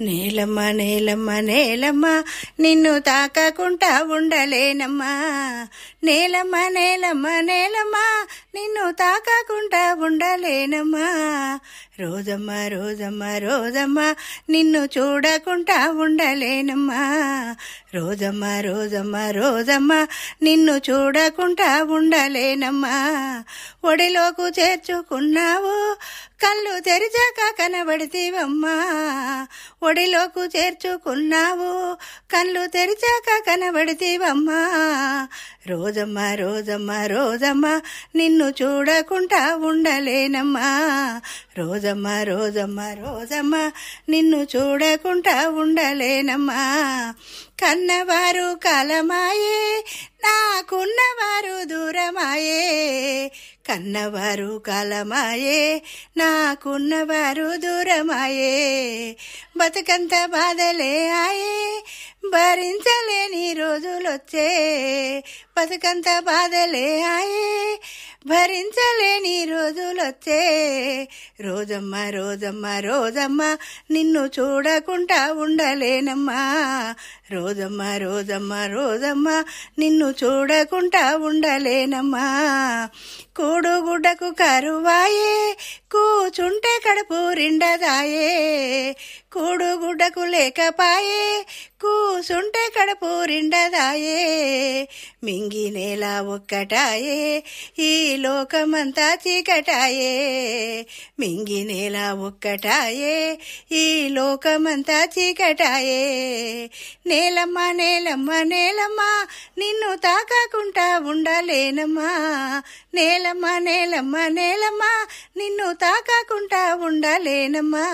నేలమ్మ నేలమ్మ నేలమ్మ నిన్ను తాకకుండా ఉండలేనమ్మా. నేలమ్మ నేలమ్మ నేలమ్మ నిన్ను తాకకుండా ఉండలేనమ్మా. రోజమ్మ రోజమ్మ రోజమ్మ నిన్ను చూడకుండా ఉండలేనమ్మా. రోజమ్మ రోజమ్మ రోజమ్మ నిన్ను చూడకుండా ఉండలేనమ్మా. ఒడిలోకి చేర్చుకున్నావు కళ్ళు తెరిచాక కనబడితేవమ్మా. ఒడిలోకి చేర్చుకున్నావు కళ్ళు తెరిచాక కనబడితేవమ్మా. రోజమ్మ రోజమ్మ రోజమ్మ నిన్ను చూడకుండా ఉండలేనమ్మా. రోజమ్మ రోజమ్మ రోజమ్మ నిన్ను చూడకుండా ఉండలేనమ్మా. కన్నవారు కాలమాయే నాకున్నవారు దూరమాయే. కన్నవారు కాలమాయే నాకున్నవారు దూరమాయే. బతుకంత బాధలే ఆయే భరించలేని రోజులొచ్చే. బతుకంత బాధలే ఆయే భరించలేని రోజులొచ్చే. రోజమ్మ రోజమ్మ రోజమ్మ నిన్ను చూడకుండా ఉండలేనమ్మా. రోజమ్మ రోజమ్మ రోజమ్మ నిన్ను చూడకుండా ఉండలేనమ్మా. కూడుగుడ్డకు కరువాయే కూచుంటే కడుపు రిండదాయే. కూడుగుడ్డకు లేకపాయే కూసుంటే కడుపు రిండదాయే. మింగి నేల ఒక్కటాయే ఈ లోకమంతా చీకటాయే. మింగి నేల ఒక్కటాయే ఈ లోకమంతా చీకటాయే. నేలమ్మ నేలమ్మ నేలమ్మ నిన్ను తాకకుండా ఉండలేనమ్మా. నేలమ్మ నేలమ్మ నేలమ్మ నిన్ను తాకకుండా ఉండలేనమ్మా.